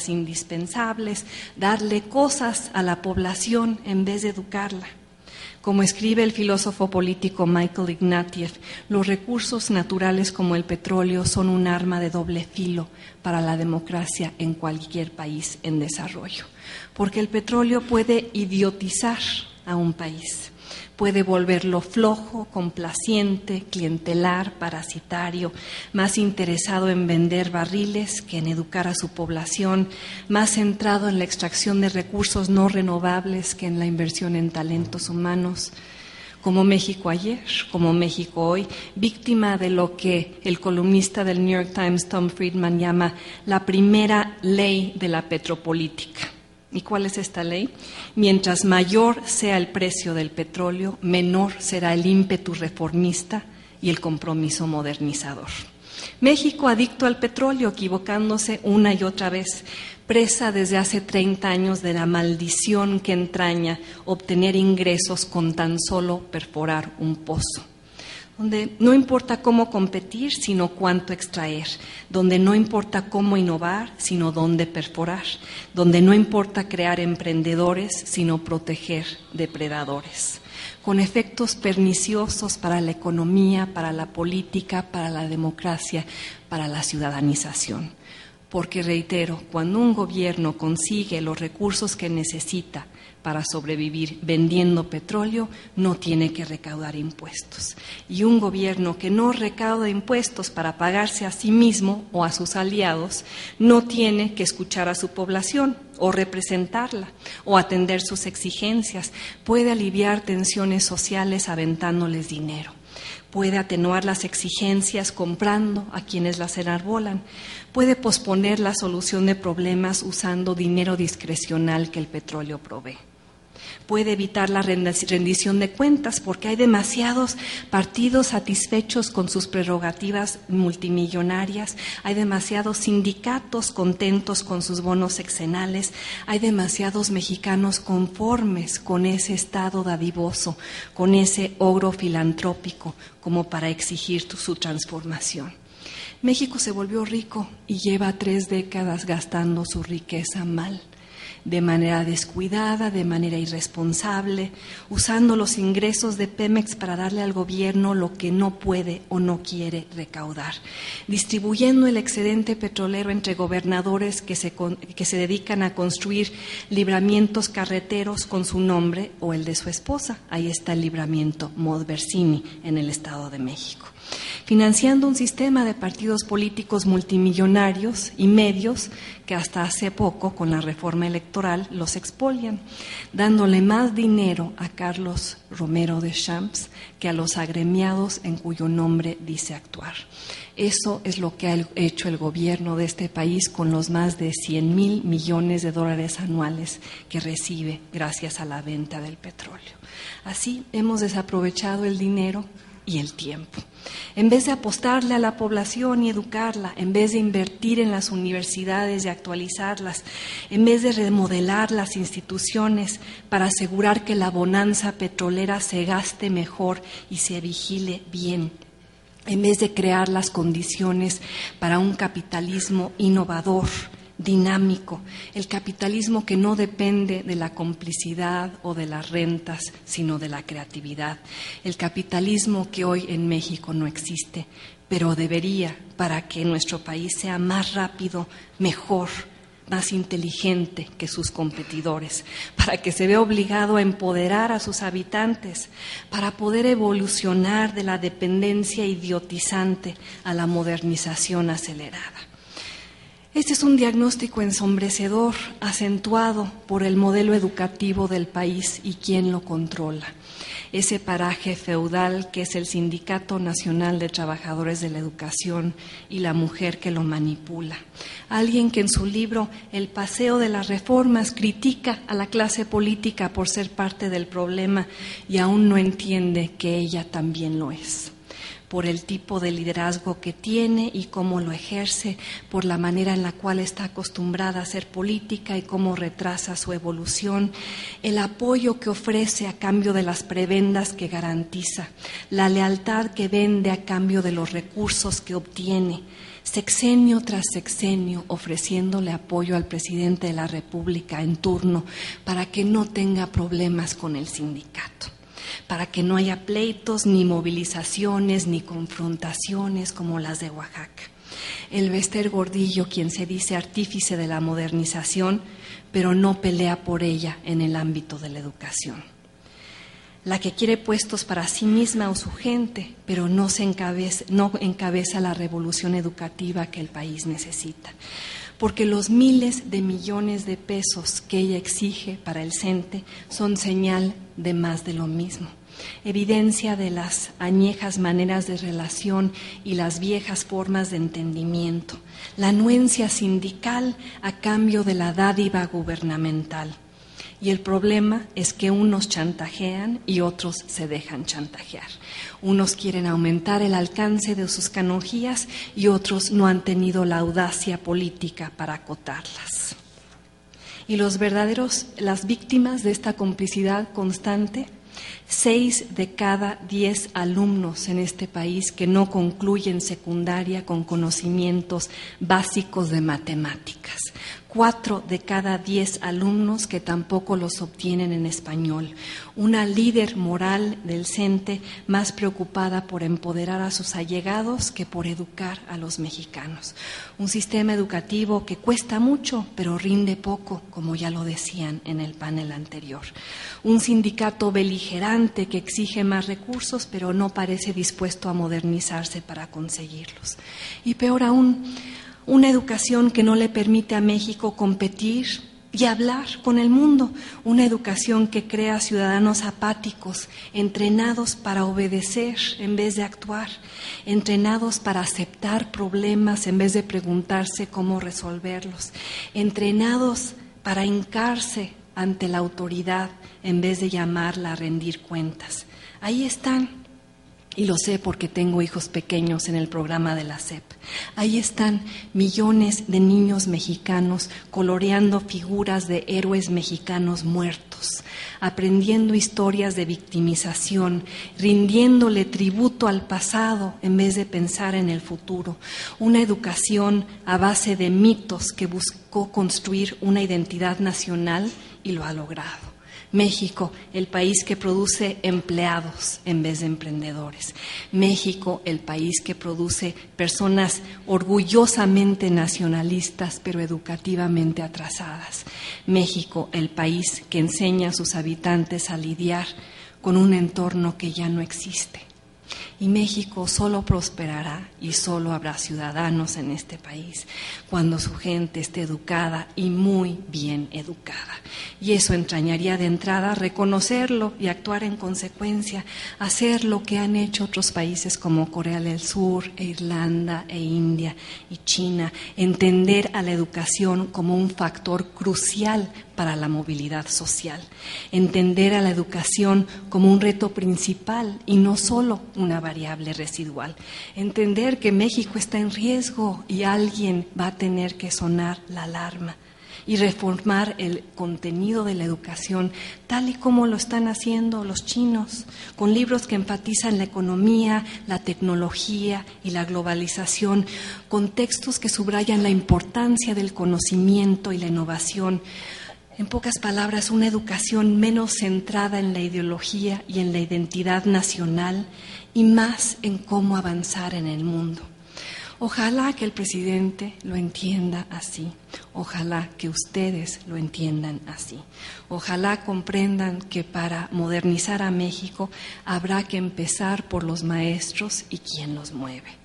indispensables, darle cosas a la población en vez de educarla. Como escribe el filósofo político Michael Ignatieff, los recursos naturales como el petróleo son un arma de doble filo para la democracia en cualquier país en desarrollo, porque el petróleo puede idiotizar a un país. Puede volverlo flojo, complaciente, clientelar, parasitario, más interesado en vender barriles que en educar a su población, más centrado en la extracción de recursos no renovables que en la inversión en talentos humanos. Como México ayer, como México hoy, víctima de lo que el columnista del New York Times, Tom Friedman, llama la primera ley de la petropolítica. ¿Y cuál es esta ley? Mientras mayor sea el precio del petróleo, menor será el ímpetu reformista y el compromiso modernizador. México, adicto al petróleo, equivocándose una y otra vez, presa desde hace 30 años de la maldición que entraña obtener ingresos con tan solo perforar un pozo. Donde no importa cómo competir, sino cuánto extraer, donde no importa cómo innovar, sino dónde perforar, donde no importa crear emprendedores, sino proteger depredadores, con efectos perniciosos para la economía, para la política, para la democracia, para la ciudadanización. Porque, reitero, cuando un gobierno consigue los recursos que necesita para sobrevivir vendiendo petróleo, no tiene que recaudar impuestos. Y un gobierno que no recauda impuestos para pagarse a sí mismo o a sus aliados, no tiene que escuchar a su población o representarla o atender sus exigencias. Puede aliviar tensiones sociales aventándoles dinero. Puede atenuar las exigencias comprando a quienes las enarbolan. Puede posponer la solución de problemas usando dinero discrecional que el petróleo provee. Puede evitar la rendición de cuentas porque hay demasiados partidos satisfechos con sus prerrogativas multimillonarias, hay demasiados sindicatos contentos con sus bonos sexenales, hay demasiados mexicanos conformes con ese estado dadivoso, con ese ogro filantrópico como para exigir su transformación. México se volvió rico y lleva 3 décadas gastando su riqueza mal, de manera descuidada, de manera irresponsable, usando los ingresos de Pemex para darle al gobierno lo que no puede o no quiere recaudar, distribuyendo el excedente petrolero entre gobernadores que se dedican a construir libramientos carreteros con su nombre o el de su esposa. Ahí está el libramiento Modversini en el Estado de México. Financiando un sistema de partidos políticos multimillonarios y medios que hasta hace poco, con la reforma electoral, los expolian, dándole más dinero a Carlos Romero de Champs que a los agremiados en cuyo nombre dice actuar. Eso es lo que ha hecho el gobierno de este país con los más de 100,000 millones de dólares anuales que recibe gracias a la venta del petróleo. Así hemos desaprovechado el dinero y el tiempo. En vez de apostarle a la población y educarla, en vez de invertir en las universidades y actualizarlas, en vez de remodelar las instituciones para asegurar que la bonanza petrolera se gaste mejor y se vigile bien, en vez de crear las condiciones para un capitalismo innovador, dinámico, el capitalismo que no depende de la complicidad o de las rentas, sino de la creatividad, el capitalismo que hoy en México no existe, pero debería para que nuestro país sea más rápido, mejor, más inteligente que sus competidores, para que se vea obligado a empoderar a sus habitantes, para poder evolucionar de la dependencia idiotizante a la modernización acelerada. Este es un diagnóstico ensombrecedor, acentuado por el modelo educativo del país y quién lo controla. Ese paraje feudal que es el Sindicato Nacional de Trabajadores de la Educación y la mujer que lo manipula. Alguien que en su libro El paseo de las reformas critica a la clase política por ser parte del problema y aún no entiende que ella también lo es. Por el tipo de liderazgo que tiene y cómo lo ejerce, por la manera en la cual está acostumbrada a hacer política y cómo retrasa su evolución, el apoyo que ofrece a cambio de las prebendas que garantiza, la lealtad que vende a cambio de los recursos que obtiene, sexenio tras sexenio ofreciéndole apoyo al presidente de la República en turno para que no tenga problemas con el sindicato, para que no haya pleitos, ni movilizaciones, ni confrontaciones como las de Oaxaca. El Bester Gordillo, quien se dice artífice de la modernización, pero no pelea por ella en el ámbito de la educación. La que quiere puestos para sí misma o su gente, pero no encabeza la revolución educativa que el país necesita. Porque los miles de millones de pesos que ella exige para el CENTE son señal de más de lo mismo, evidencia de las añejas maneras de relación y las viejas formas de entendimiento, la anuencia sindical a cambio de la dádiva gubernamental. Y el problema es que unos chantajean y otros se dejan chantajear. Unos quieren aumentar el alcance de sus canonjías y otros no han tenido la audacia política para acotarlas. Y las víctimas de esta complicidad constante, 6 de cada 10 alumnos en este país que no concluyen secundaria con conocimientos básicos de matemáticas. 4 de cada 10 alumnos que tampoco los obtienen en español. Una líder moral del CENTE más preocupada por empoderar a sus allegados que por educar a los mexicanos. Un sistema educativo que cuesta mucho, pero rinde poco, como ya lo decían en el panel anterior. Un sindicato beligerante que exige más recursos, pero no parece dispuesto a modernizarse para conseguirlos. Y peor aún, una educación que no le permite a México competir y hablar con el mundo, una educación que crea ciudadanos apáticos, entrenados para obedecer en vez de actuar, entrenados para aceptar problemas en vez de preguntarse cómo resolverlos, entrenados para hincarse ante la autoridad en vez de llamarla a rendir cuentas. Ahí están. Y lo sé porque tengo hijos pequeños en el programa de la SEP. Ahí están millones de niños mexicanos coloreando figuras de héroes mexicanos muertos, aprendiendo historias de victimización, rindiéndole tributo al pasado en vez de pensar en el futuro. Una educación a base de mitos que buscó construir una identidad nacional y lo ha logrado. México, el país que produce empleados en vez de emprendedores. México, el país que produce personas orgullosamente nacionalistas, pero educativamente atrasadas. México, el país que enseña a sus habitantes a lidiar con un entorno que ya no existe. Y México solo prosperará y solo habrá ciudadanos en este país cuando su gente esté educada y muy bien educada. Y eso entrañaría de entrada reconocerlo y actuar en consecuencia, hacer lo que han hecho otros países como Corea del Sur, Irlanda, India y China, entender a la educación como un factor crucial para la movilidad social, entender a la educación como un reto principal y no solo una variable residual, entender que México está en riesgo y alguien va a tener que sonar la alarma y reformar el contenido de la educación tal y como lo están haciendo los chinos, con libros que enfatizan la economía, la tecnología y la globalización, con textos que subrayan la importancia del conocimiento y la innovación. En pocas palabras, una educación menos centrada en la ideología y en la identidad nacional y más en cómo avanzar en el mundo. Ojalá que el presidente lo entienda así, ojalá que ustedes lo entiendan así, ojalá comprendan que para modernizar a México habrá que empezar por los maestros y quien los mueve.